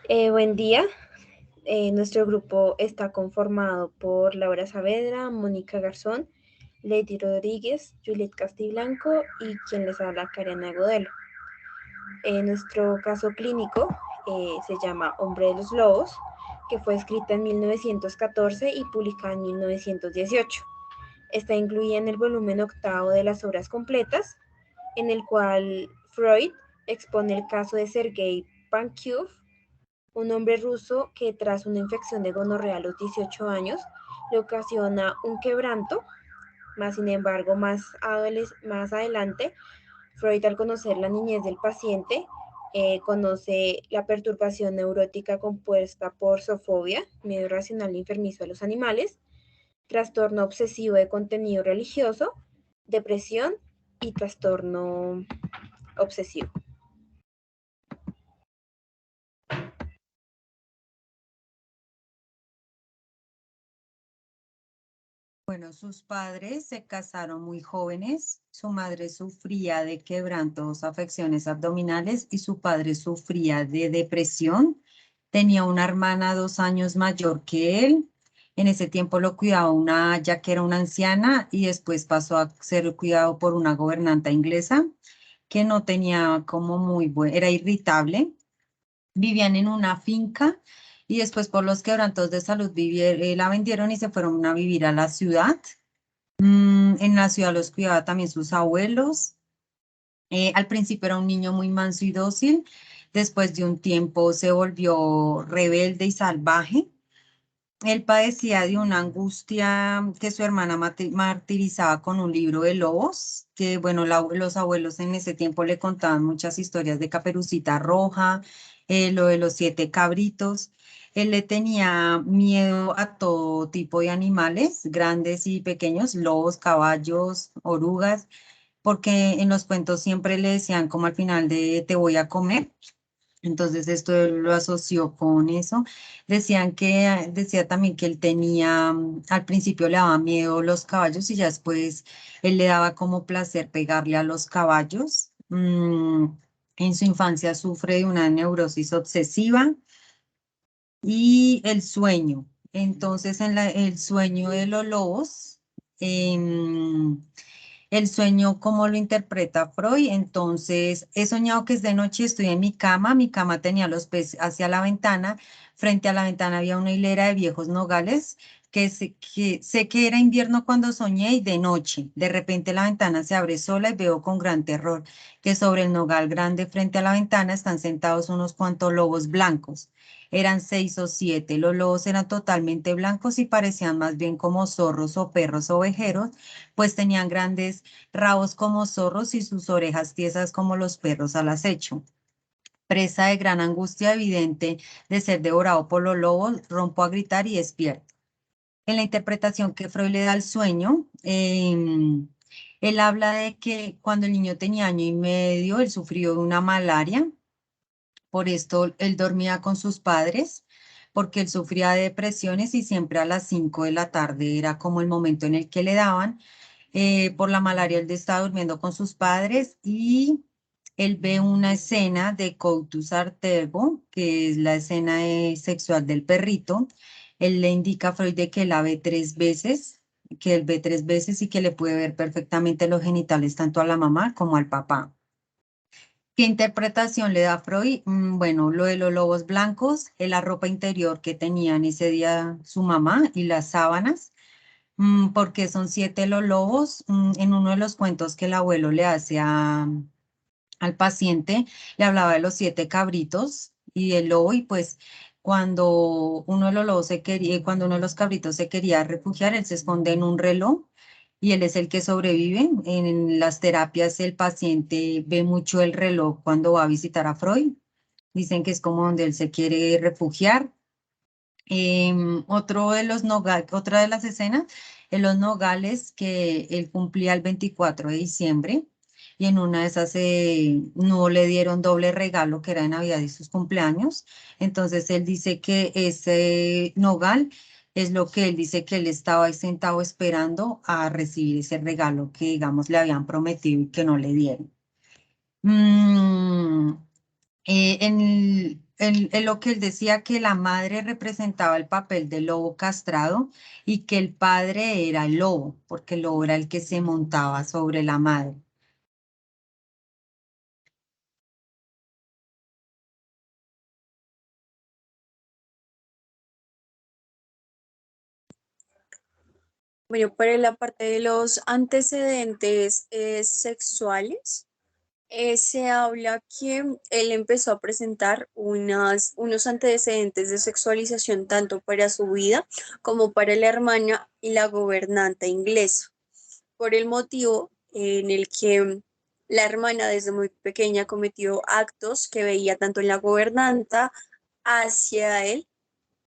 Buen día. Nuestro grupo está conformado por Laura Saavedra, Mónica Garzón, Lady Rodríguez, Juliet Castiblanco y quien les habla, Karen Agudelo. Nuestro caso clínico se llama Hombre de los Lobos, que fue escrita en 1914 y publicada en 1918. Está incluida en el volumen octavo de las obras completas, en el cual Freud expone el caso de Sergei Pankiv, un hombre ruso que tras una infección de gonorrea a los 18 años le ocasiona un quebranto, más sin embargo más adelante Freud, al conocer la niñez del paciente, conoce la perturbación neurótica compuesta por zoofobia, miedo irracional e enfermizo a los animales, trastorno obsesivo de contenido religioso, depresión y trastorno obsesivo. Bueno, sus padres se casaron muy jóvenes. Su madre sufría de quebrantos, afecciones abdominales y su padre sufría de depresión. Tenía una hermana 2 años mayor que él. En ese tiempo lo cuidaba una, ya que era una anciana, y después pasó a ser cuidado por una gobernanta inglesa que no tenía como muy buen, era irritable. Vivían en una finca y después por los quebrantos de salud la vendieron y se fueron a vivir a la ciudad. En la ciudad los cuidaba también sus abuelos. Al principio era un niño muy manso y dócil. Después de un tiempo se volvió rebelde y salvaje. Él padecía de una angustia que su hermana martirizaba con un libro de lobos, que bueno, los abuelos en ese tiempo le contaban muchas historias de Caperucita Roja, lo de los 7 cabritos. Él le tenía miedo a todo tipo de animales, grandes y pequeños, lobos, caballos, orugas, porque en los cuentos siempre le decían como al final de te voy a comer. Entonces esto él lo asoció con eso. Decía también que él tenía, al principio le daba miedo los caballos y ya después él le daba como placer pegarle a los caballos. En su infancia sufre de una neurosis obsesiva y el sueño. Entonces el sueño de los lobos, em, el sueño, ¿cómo lo interpreta Freud? Entonces, he soñado que es de noche y estoy en mi cama tenía los pies hacia la ventana, frente a la ventana había una hilera de viejos nogales, que sé que era invierno cuando soñé y de noche. De repente la ventana se abre sola y veo con gran terror que sobre el nogal grande frente a la ventana están sentados unos cuantos lobos blancos. Eran 6 o 7. Los lobos eran totalmente blancos y parecían más bien como zorros o perros ovejeros, pues tenían grandes rabos como zorros y sus orejas tiesas como los perros al acecho. Presa de gran angustia evidente de ser devorado por los lobos, rompo a gritar y despierto. En la interpretación que Freud le da al sueño, él habla de que cuando el niño tenía 1 año y medio, él sufrió de una malaria. Por esto él dormía con sus padres, porque él sufría de depresiones y siempre a las 5 de la tarde era como el momento en el que le daban. Por la malaria, él estaba durmiendo con sus padres y él ve una escena de Coutus Arterbo, que es la escena sexual del perrito. Él le indica a Freud de que la ve 3 veces, que él ve 3 veces y que le puede ver perfectamente los genitales tanto a la mamá como al papá. ¿Qué interpretación le da Freud? Bueno, lo de los lobos blancos, la ropa interior que tenían ese día su mamá y las sábanas. Porque son 7 los lobos. En uno de los cuentos que el abuelo le hace al paciente, le hablaba de los 7 cabritos y el lobo, y pues cuando uno de los lobos cuando uno de los cabritos se quería refugiar, él se esconde en un reloj y él es el que sobrevive. En las terapias el paciente ve mucho el reloj cuando va a visitar a Freud. Dicen que es como donde él se quiere refugiar. Otra de las escenas, en los nogales, que él cumplía el 24 de diciembre y en una de esas no le dieron doble regalo, que era de Navidad y sus cumpleaños. Entonces él dice que ese nogal es lo que él dice que él estaba ahí sentado esperando a recibir ese regalo que, digamos, le habían prometido y que no le dieron. Mm, lo que él decía, que la madre representaba el papel del lobo castrado y que el padre era el lobo, porque el lobo era el que se montaba sobre la madre. Bueno, para la parte de los antecedentes sexuales, se habla que él empezó a presentar unos antecedentes de sexualización tanto para su vida como para la hermana y la gobernanta inglesa, por el motivo en el que la hermana desde muy pequeña cometió actos que veía tanto en la gobernanta hacia él,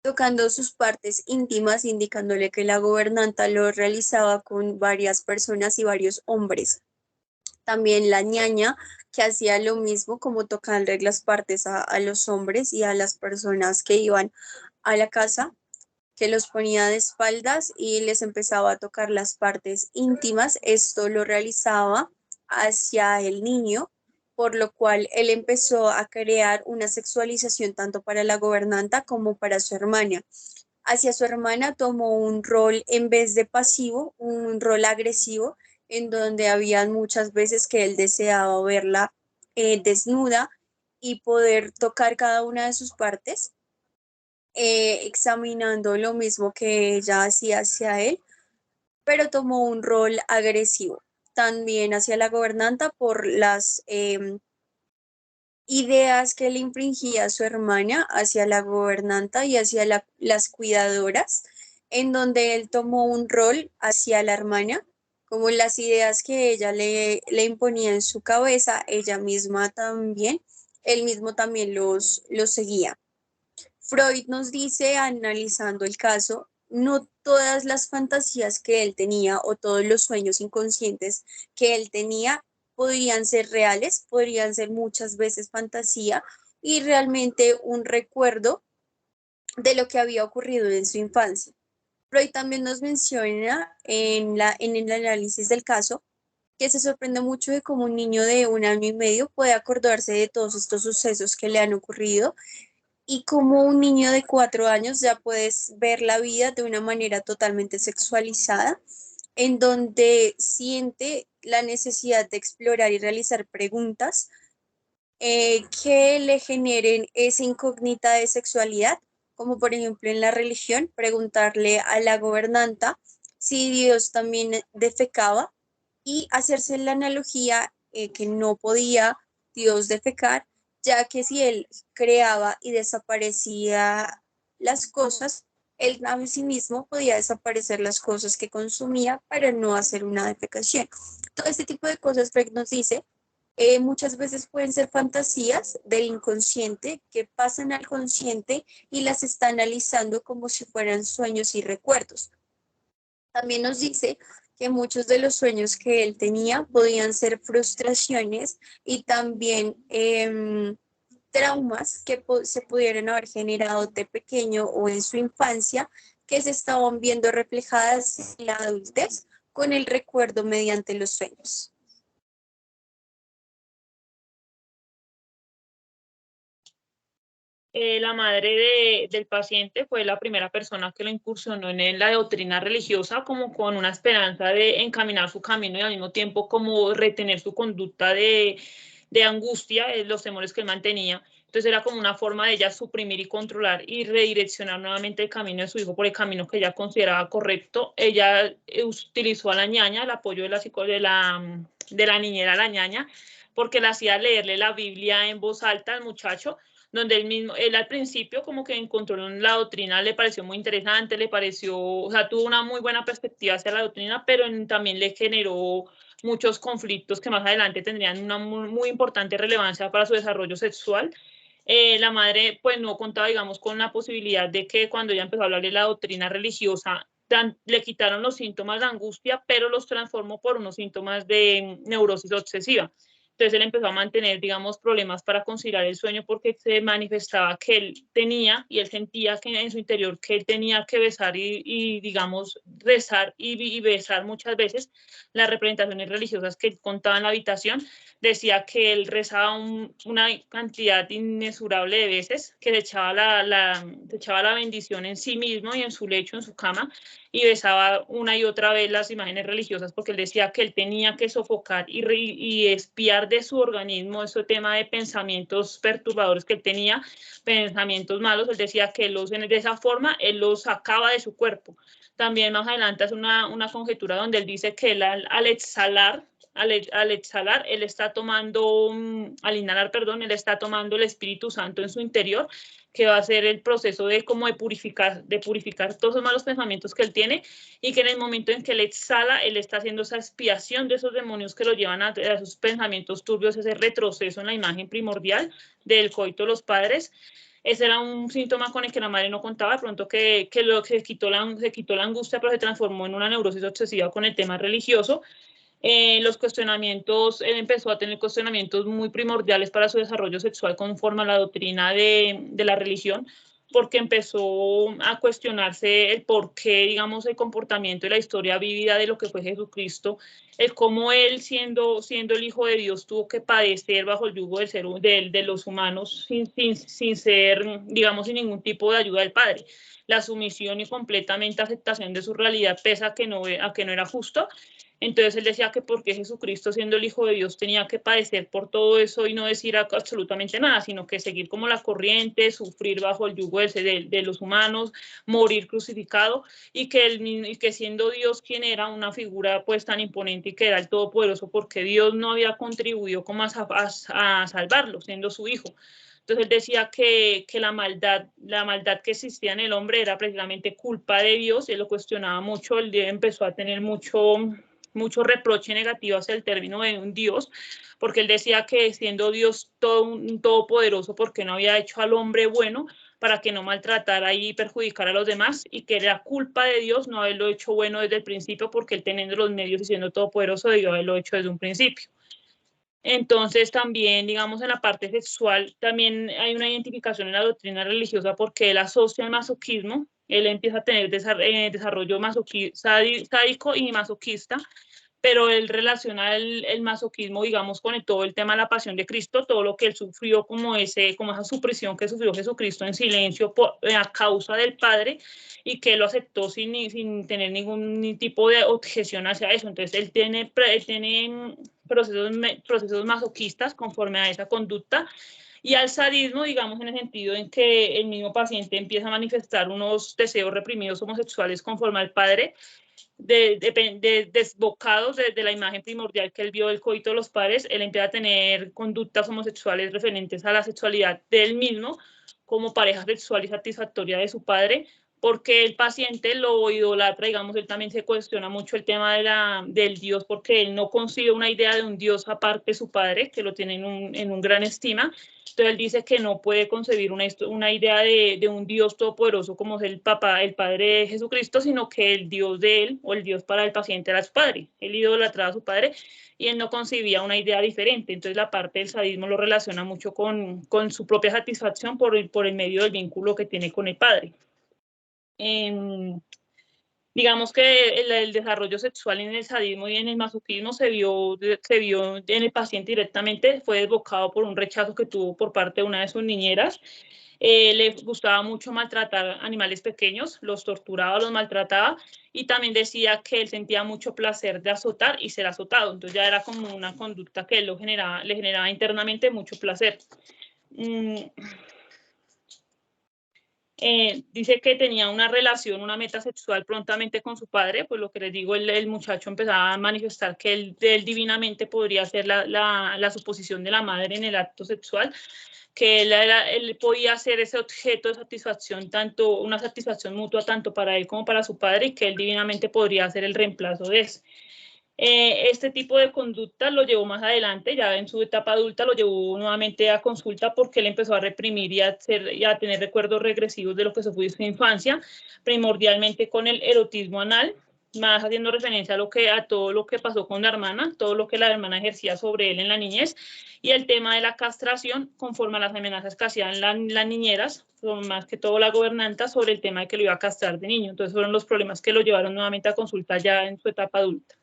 tocando sus partes íntimas, indicándole que la gobernanta lo realizaba con varias personas y varios hombres. También la ñaña, que hacía lo mismo, como tocarle las partes a los hombres y a las personas que iban a la casa, que los ponía de espaldas y les empezaba a tocar las partes íntimas. Esto lo realizaba hacia el niño, por lo cual él empezó a crear una sexualización tanto para la gobernanta como para su hermana. Hacia su hermana tomó un rol en vez de pasivo, un rol agresivo, en donde había muchas veces que él deseaba verla desnuda y poder tocar cada una de sus partes, examinando lo mismo que ella hacía hacia él, pero tomó un rol agresivo también hacia la gobernanta por las ideas que le infringía su hermana hacia la gobernanta y hacia las cuidadoras, en donde él tomó un rol hacia la hermana, como las ideas que ella le imponía en su cabeza, ella misma también, él mismo también los seguía. Freud nos dice, analizando el caso, no todas las fantasías que él tenía o todos los sueños inconscientes que él tenía podrían ser reales, podrían ser muchas veces fantasía y realmente un recuerdo de lo que había ocurrido en su infancia. Freud también nos menciona en el análisis del caso que se sorprende mucho de cómo un niño de 1 año y medio puede acordarse de todos estos sucesos que le han ocurrido y como un niño de 4 años ya puedes ver la vida de una manera totalmente sexualizada, en donde siente la necesidad de explorar y realizar preguntas que le generen esa incógnita de sexualidad, como por ejemplo en la religión, preguntarle a la gobernanta si Dios también defecaba y hacerse la analogía que no podía Dios defecar, ya que si él creaba y desaparecía las cosas, él a sí mismo podía desaparecer las cosas que consumía para no hacer una defecación. Todo este tipo de cosas Freud nos dice muchas veces pueden ser fantasías del inconsciente que pasan al consciente y las está analizando como si fueran sueños y recuerdos. También nos dice que muchos de los sueños que él tenía podían ser frustraciones y también traumas que se pudieran haber generado de pequeño o en su infancia que se estaban viendo reflejadas en la adultez con el recuerdo mediante los sueños. La madre del paciente fue la primera persona que lo incursionó en la doctrina religiosa como con una esperanza de encaminar su camino y al mismo tiempo como retener su conducta de angustia, los temores que él mantenía. Entonces era como una forma de ella suprimir y controlar y redireccionar nuevamente el camino de su hijo por el camino que ella consideraba correcto. Ella utilizó a la ñaña, el apoyo de la niñera a la ñaña, porque le hacía leerle la Biblia en voz alta al muchacho, donde él al principio como que encontró la doctrina, le pareció muy interesante, le pareció, o sea, tuvo una muy buena perspectiva hacia la doctrina, pero también le generó muchos conflictos que más adelante tendrían una muy importante relevancia para su desarrollo sexual. La madre pues no contaba, digamos, con la posibilidad de que cuando ella empezó a hablar de la doctrina religiosa, le quitaron los síntomas de angustia, pero los transformó por unos síntomas de neurosis obsesiva. Entonces él empezó a mantener, digamos, problemas para conciliar el sueño porque se manifestaba que él tenía y él sentía que en su interior que él tenía que besar y digamos, rezar y besar muchas veces. Las representaciones religiosas que él contaba en la habitación decía que él rezaba una cantidad inmesurable de veces, que se echaba la bendición en sí mismo y en su lecho, en su cama, y besaba una y otra vez las imágenes religiosas porque él decía que él tenía que sofocar y espiar de su organismo ese tema de pensamientos perturbadores que él tenía, pensamientos malos. Él decía que de esa forma él los sacaba de su cuerpo. También más adelante hace una conjetura donde él dice que él al exhalar, él está tomando, al inhalar, perdón, él está tomando el Espíritu Santo en su interior, que va a ser el proceso de como de purificar todos esos malos pensamientos que él tiene, y que en el momento en que él exhala, él está haciendo esa expiación de esos demonios que lo llevan a esos pensamientos turbios, ese retroceso en la imagen primordial del coito de los padres. Ese era un síntoma con el que la madre no contaba, de pronto que se quitó la angustia, pero se transformó en una neurosis obsesiva con el tema religioso. Los cuestionamientos, él empezó a tener cuestionamientos muy primordiales para su desarrollo sexual conforme a la doctrina de la religión, porque empezó a cuestionarse el por qué, digamos, el comportamiento y la historia vívida de lo que fue Jesucristo, el cómo él, siendo el Hijo de Dios, tuvo que padecer bajo el yugo de los humanos sin ser, digamos, sin ningún tipo de ayuda del Padre. La sumisión y completamente aceptación de su realidad, pese a que no era justo. Entonces él decía que porque Jesucristo, siendo el Hijo de Dios, tenía que padecer por todo eso y no decir absolutamente nada, sino que seguir como la corriente, sufrir bajo el yugo de los humanos, morir crucificado, y que siendo Dios quien era, una figura pues tan imponente y que era el Todopoderoso, porque Dios no había contribuido como a salvarlo, siendo su Hijo. Entonces él decía que la maldad que existía en el hombre era precisamente culpa de Dios. Él lo cuestionaba mucho, él empezó a tener mucho reproche negativo hacia el término de un Dios, porque él decía que siendo Dios un todopoderoso, porque no había hecho al hombre bueno para que no maltratara y perjudicara a los demás, y que era culpa de Dios no haberlo hecho bueno desde el principio, porque él teniendo los medios y siendo todopoderoso debió haberlo hecho desde un principio. Entonces también, digamos, en la parte sexual, también hay una identificación en la doctrina religiosa porque él asocia el masoquismo, él empieza a tener desarrollo sádico y masoquista, pero él relaciona el masoquismo, digamos, con todo el tema de la pasión de Cristo, todo lo que él sufrió como esa supresión que sufrió Jesucristo en silencio a causa del Padre, y que lo aceptó sin tener ningún tipo de objeción hacia eso. Entonces él tiene procesos masoquistas conforme a esa conducta, y al sadismo, digamos, en el sentido en que el mismo paciente empieza a manifestar unos deseos reprimidos homosexuales conforme al Padre, desbocados de la imagen primordial que él vio del coito de los padres. Él empieza a tener conductas homosexuales referentes a la sexualidad de él mismo como pareja sexual y satisfactoria de su padre, porque el paciente lo idolatra, digamos, él también se cuestiona mucho el tema del Dios, porque él no concibe una idea de un Dios aparte de su padre, que lo tiene en un gran estima. Entonces él dice que no puede concebir una idea de un Dios todopoderoso como es el Padre de Jesucristo, sino que el Dios de él, o el Dios para el paciente, era su padre. Él idolatraba a su padre y él no concebía una idea diferente. Entonces la parte del sadismo lo relaciona mucho con su propia satisfacción por el medio del vínculo que tiene con el padre. Digamos que el desarrollo sexual en el sadismo y en el masoquismo se vio en el paciente directamente, fue desbocado por un rechazo que tuvo por parte de una de sus niñeras. Le gustaba mucho maltratar animales pequeños, los torturaba, los maltrataba, y también decía que él sentía mucho placer de azotar y ser azotado. Entonces ya era como una conducta que él le generaba internamente mucho placer. Dice que tenía una meta sexual prontamente con su padre, pues lo que les digo, el muchacho empezaba a manifestar que él divinamente podría ser la suposición de la madre en el acto sexual, que él podía ser ese objeto de satisfacción, una satisfacción mutua tanto para él como para su padre, y que él divinamente podría ser el reemplazo de eso. Este tipo de conducta lo llevó más adelante, ya en su etapa adulta, lo llevó nuevamente a consulta porque él empezó a reprimir y a tener recuerdos regresivos de lo que fue su infancia, primordialmente con el erotismo anal. más haciendo referencia a todo lo que pasó con la hermana, todo lo que la hermana ejercía sobre él en la niñez, y el tema de la castración conforme a las amenazas que hacían las niñeras, más que todo la gobernanta, sobre el tema de que lo iba a castrar de niño. Entonces fueron los problemas que lo llevaron nuevamente a consulta ya en su etapa adulta.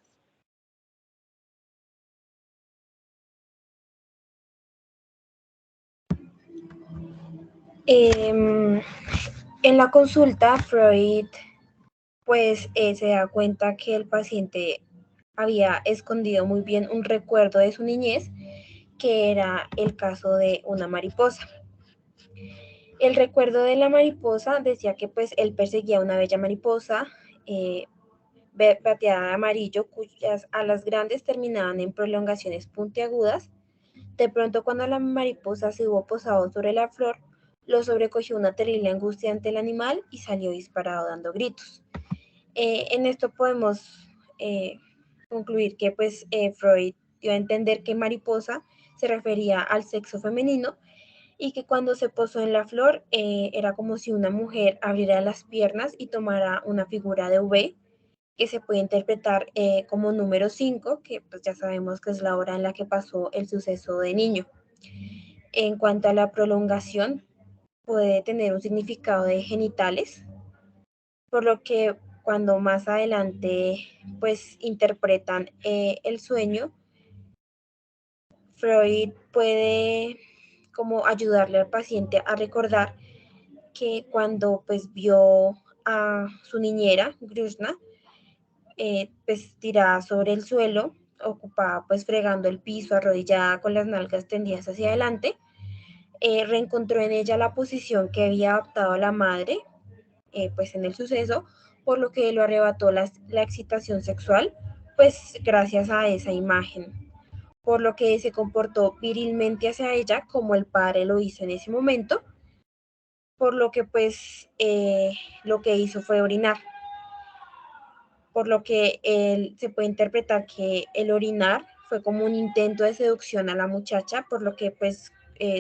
En la consulta, Freud pues se da cuenta que el paciente había escondido muy bien un recuerdo de su niñez, que era el caso de una mariposa. El recuerdo de la mariposa decía que pues él perseguía una bella mariposa plateada de amarillo, cuyas alas grandes terminaban en prolongaciones puntiagudas. De pronto, cuando la mariposa se hubo posado sobre la flor, lo sobrecogió una terrible angustia ante el animal y salió disparado dando gritos. En esto podemos concluir que pues Freud dio a entender que mariposa se refería al sexo femenino y que cuando se posó en la flor era como si una mujer abriera las piernas y tomara una figura de V que se puede interpretar como número 5, que pues ya sabemos que es la hora en la que pasó el suceso de niño. En cuanto a la prolongación, puede tener un significado de genitales, por lo que cuando más adelante pues interpretan el sueño, Freud puede como ayudarle al paciente a recordar que cuando pues vio a su niñera, Grusna, pues tirada sobre el suelo, ocupada pues fregando el piso, arrodillada con las nalgas tendidas hacia adelante, reencontró en ella la posición que había adoptado la madre pues en el suceso, por lo que lo arrebató la excitación sexual, pues gracias a esa imagen, por lo que se comportó virilmente hacia ella como el padre lo hizo en ese momento, por lo que pues lo que hizo fue orinar, por lo que se puede interpretar que el orinar fue como un intento de seducción a la muchacha, por lo que pues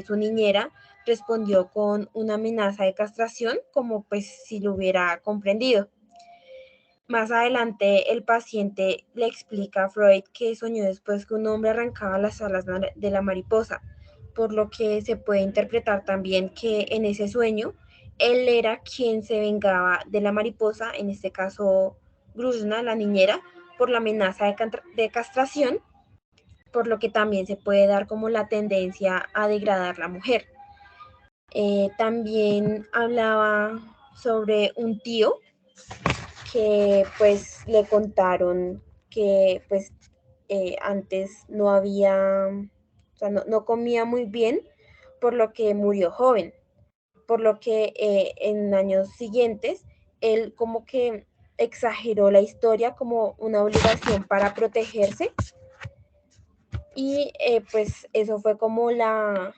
su niñera respondió con una amenaza de castración, como pues si lo hubiera comprendido. Más adelante, el paciente le explica a Freud que soñó después que un hombre arrancaba las alas de la mariposa, por lo que se puede interpretar también que en ese sueño él era quien se vengaba de la mariposa, en este caso Grusna, la niñera, por la amenaza de castración, por lo que también se puede dar como la tendencia a degradar la mujer. También hablaba sobre un tío que pues le contaron que pues antes no había, o sea, no comía muy bien, por lo que murió joven, por lo que en años siguientes él como que exageró la historia como una obligación para protegerse y pues eso fue como la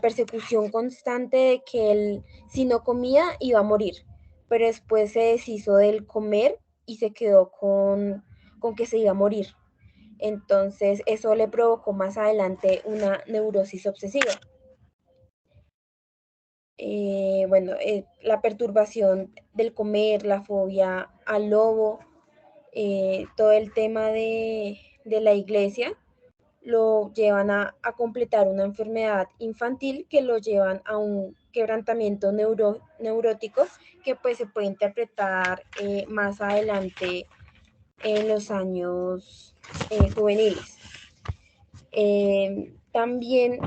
persecución constante de que él si no comía iba a morir, pero después se deshizo del comer y se quedó con que se iba a morir. Entonces eso le provocó más adelante una neurosis obsesiva. Bueno, la perturbación del comer, la fobia al lobo, todo el tema de la iglesia lo llevan a completar una enfermedad infantil que lo llevan a un quebrantamiento neurótico que pues se puede interpretar más adelante en los años juveniles. También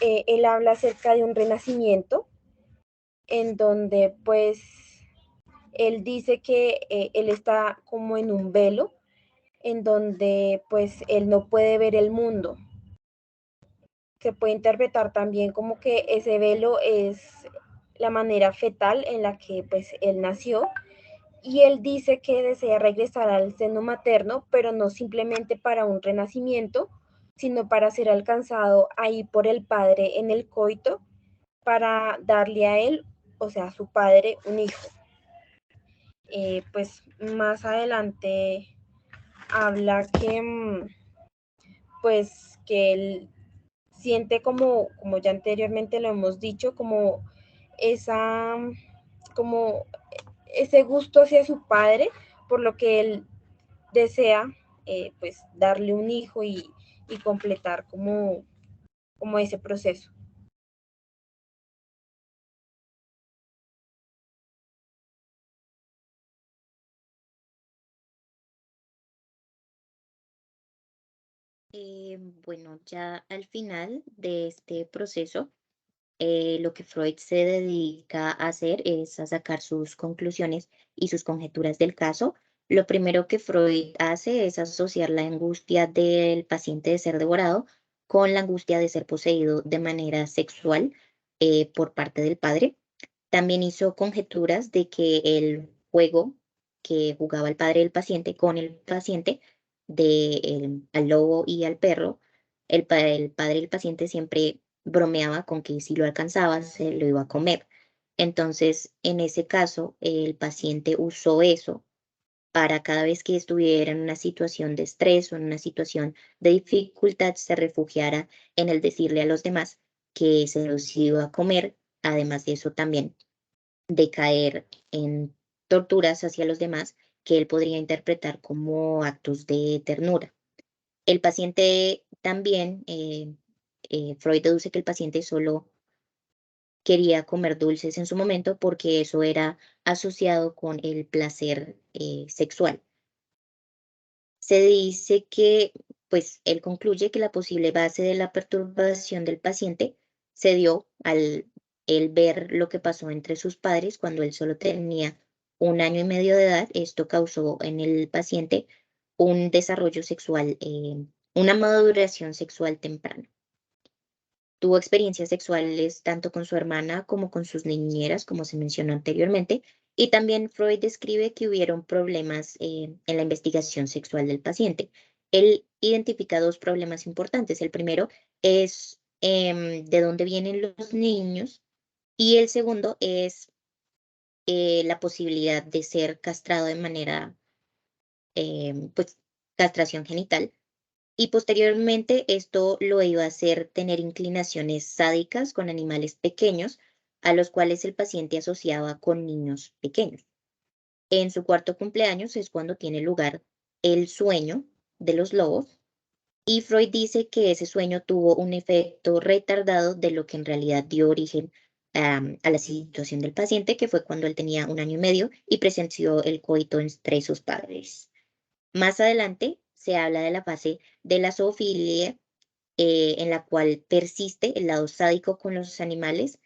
él habla acerca de un renacimiento en donde pues él dice que él está como en un velo en donde pues él no puede ver el mundo. Se puede interpretar también como que ese velo es la manera fetal en la que pues él nació y él dice que desea regresar al seno materno, pero no simplemente para un renacimiento, sino para ser alcanzado ahí por el padre en el coito, para darle a él, o sea, a su padre, un hijo. Pues más adelante habla que pues que él siente como ya anteriormente lo hemos dicho, como esa, como ese gusto hacia su padre, por lo que él desea pues darle un hijo y completar como ese proceso. Bueno, ya al final de este proceso, lo que Freud se dedica a hacer es a sacar sus conclusiones y sus conjeturas del caso. Lo primero que Freud hace es asociar la angustia del paciente de ser devorado con la angustia de ser poseído de manera sexual por parte del padre. También hizo conjeturas de que el juego que jugaba el padre del paciente con el paciente, al lobo y al perro, el padre del paciente siempre bromeaba con que si lo alcanzaba se lo iba a comer. Entonces, en ese caso, el paciente usó eso para cada vez que estuviera en una situación de estrés o en una situación de dificultad, se refugiara en el decirle a los demás que se los iba a comer. Además de eso, también de caer en torturas hacia los demás que él podría interpretar como actos de ternura. El paciente también, Freud deduce que el paciente solo quería comer dulces en su momento porque eso era asociado con el placer sexual. Se dice que, pues, él concluye que la posible base de la perturbación del paciente se dio al él ver lo que pasó entre sus padres cuando él solo tenía 1 año y medio de edad. Esto causó en el paciente un desarrollo sexual, una maduración sexual temprana. Tuvo experiencias sexuales tanto con su hermana como con sus niñeras, como se mencionó anteriormente, y también Freud describe que hubieron problemas en la investigación sexual del paciente. Él identifica dos problemas importantes. El primero es de dónde vienen los niños y el segundo es la posibilidad de ser castrado de manera, pues, castración genital, y posteriormente esto lo iba a hacer tener inclinaciones sádicas con animales pequeños, a los cuales el paciente asociaba con niños pequeños. En su cuarto cumpleaños es cuando tiene lugar el sueño de los lobos, y Freud dice que ese sueño tuvo un efecto retardado de lo que en realidad dio origen a la situación del paciente, que fue cuando él tenía 1 año y medio y presenció el coito entre sus padres. Más adelante se habla de la fase de la zoofilia, en la cual persiste el lado sádico con los animales.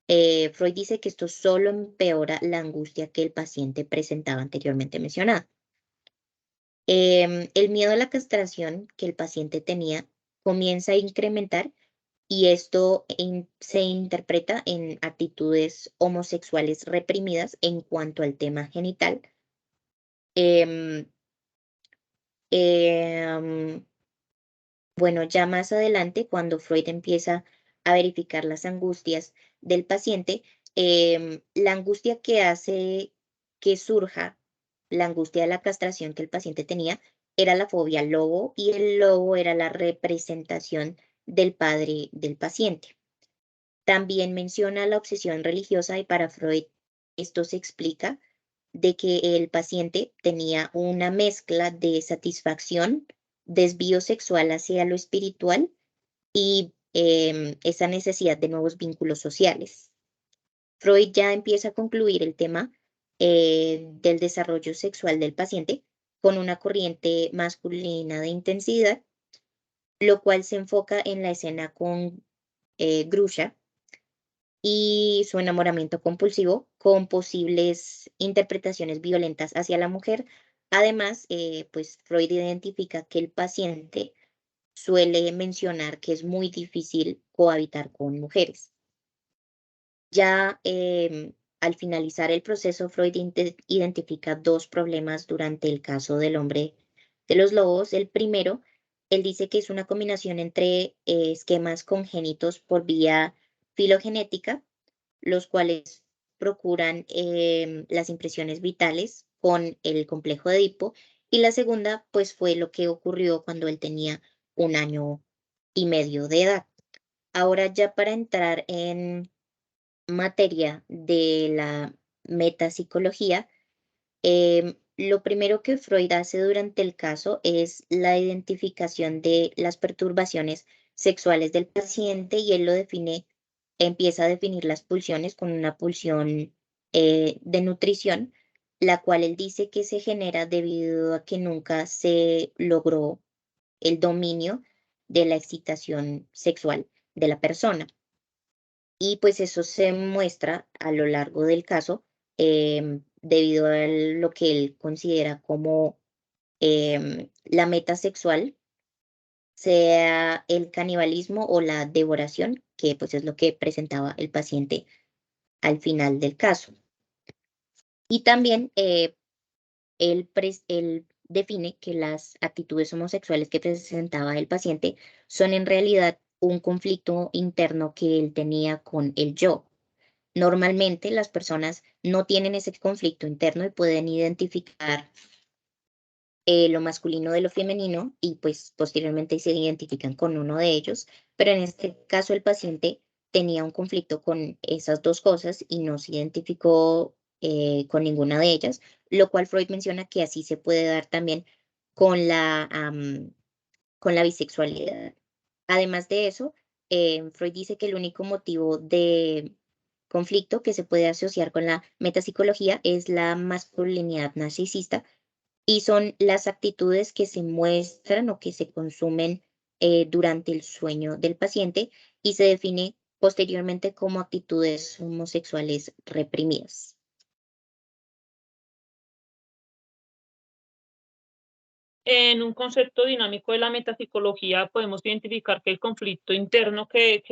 Freud dice que esto solo empeora la angustia que el paciente presentaba anteriormente mencionada. El miedo a la castración que el paciente tenía comienza a incrementar y esto se interpreta en actitudes homosexuales reprimidas en cuanto al tema genital. Em, em, Bueno, ya más adelante, cuando Freud empieza a verificar las angustias del paciente, la angustia que hace que surja, la angustia de la castración que el paciente tenía, era la fobia al lobo, y el lobo era la representación del padre del paciente. También menciona la obsesión religiosa, y para Freud esto se explica de que el paciente tenía una mezcla de satisfacción, desvío sexual hacia lo espiritual y esa necesidad de nuevos vínculos sociales. Freud ya empieza a concluir el tema del desarrollo sexual del paciente con una corriente masculina de intensidad, lo cual se enfoca en la escena con Grusha y su enamoramiento compulsivo con posibles interpretaciones violentas hacia la mujer. Además, pues Freud identifica que el paciente suele mencionar que es muy difícil cohabitar con mujeres. Ya al finalizar el proceso, Freud identifica dos problemas durante el caso del hombre de los lobos. El primero, él dice que es una combinación entre esquemas congénitos por vía filogenética, los cuales procuran las impresiones vitales con el complejo de Edipo, y la segunda, pues fue lo que ocurrió cuando él tenía 1 año y medio de edad. Ahora ya para entrar en materia de la metapsicología, Lo primero que Freud hace durante el caso es la identificación de las perturbaciones sexuales del paciente y él lo define, empieza a definir las pulsiones con una pulsión de nutrición, la cual él dice que se genera debido a que nunca se logró el dominio de la excitación sexual de la persona. Y pues eso se muestra a lo largo del caso debido a lo que él considera como la meta sexual, sea el canibalismo o la devoración, que pues es lo que presentaba el paciente al final del caso. Y también él define que las actitudes homosexuales que presentaba el paciente son en realidad un conflicto interno que él tenía con el yo. Normalmente las personas no tienen ese conflicto interno y pueden identificar lo masculino de lo femenino y pues posteriormente se identifican con uno de ellos, pero en este caso el paciente tenía un conflicto con esas dos cosas y no se identificó con ninguna de ellas, lo cual Freud menciona que así se puede dar también con con la bisexualidad. Además de eso, Freud dice que el único motivo de conflicto que se puede asociar con la metapsicología es la masculinidad narcisista y son las actitudes que se muestran o que se consumen durante el sueño del paciente y se define posteriormente como actitudes homosexuales reprimidas. En un concepto dinámico de la metapsicología podemos identificar que el conflicto interno que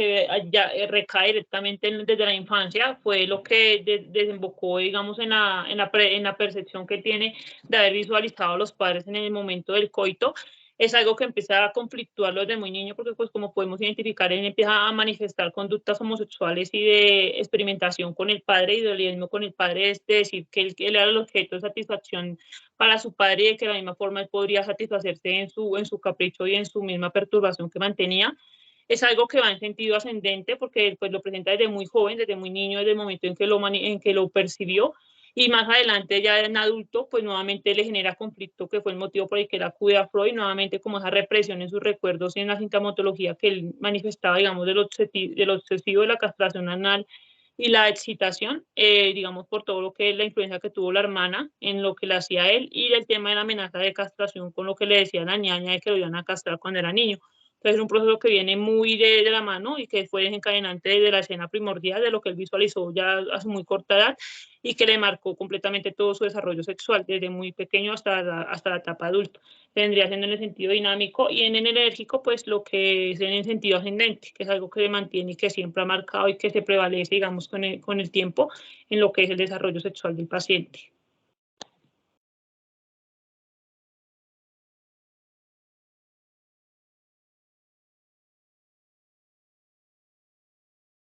ya recae directamente desde la infancia fue lo que desembocó, digamos, en la percepción que tiene de haber visualizado a los padres en el momento del coito. Es algo que empieza a conflictuarlo desde muy niño porque, pues, como podemos identificar, él empieza a manifestar conductas homosexuales y de experimentación con el padre y de idealismo con el padre, es decir, que él era el objeto de satisfacción para su padre y de que de la misma forma él podría satisfacerse en su capricho y en su misma perturbación que mantenía. Es algo que va en sentido ascendente porque él pues, lo presenta desde muy joven, desde muy niño, desde el momento en que lo percibió. Y más adelante, ya en adulto, pues nuevamente le genera conflicto, que fue el motivo por el que él acude a Freud, nuevamente como esa represión en sus recuerdos y en la sintomatología que él manifestaba, digamos, del obsesivo de la castración anal y la excitación, digamos, por todo lo que es la influencia que tuvo la hermana en lo que le hacía él y el tema de la amenaza de castración con lo que le decía la ñaña de que lo iban a castrar cuando era niño. Entonces es un proceso que viene muy de la mano y que fue desencadenante de la escena primordial, de lo que él visualizó ya a su muy corta edad y que le marcó completamente todo su desarrollo sexual, desde muy pequeño hasta la etapa adulta. Tendría siendo en el sentido dinámico y en el enérgico, pues lo que es en el sentido ascendente, que es algo que se mantiene y que siempre ha marcado y que se prevalece, digamos, con el tiempo en lo que es el desarrollo sexual del paciente.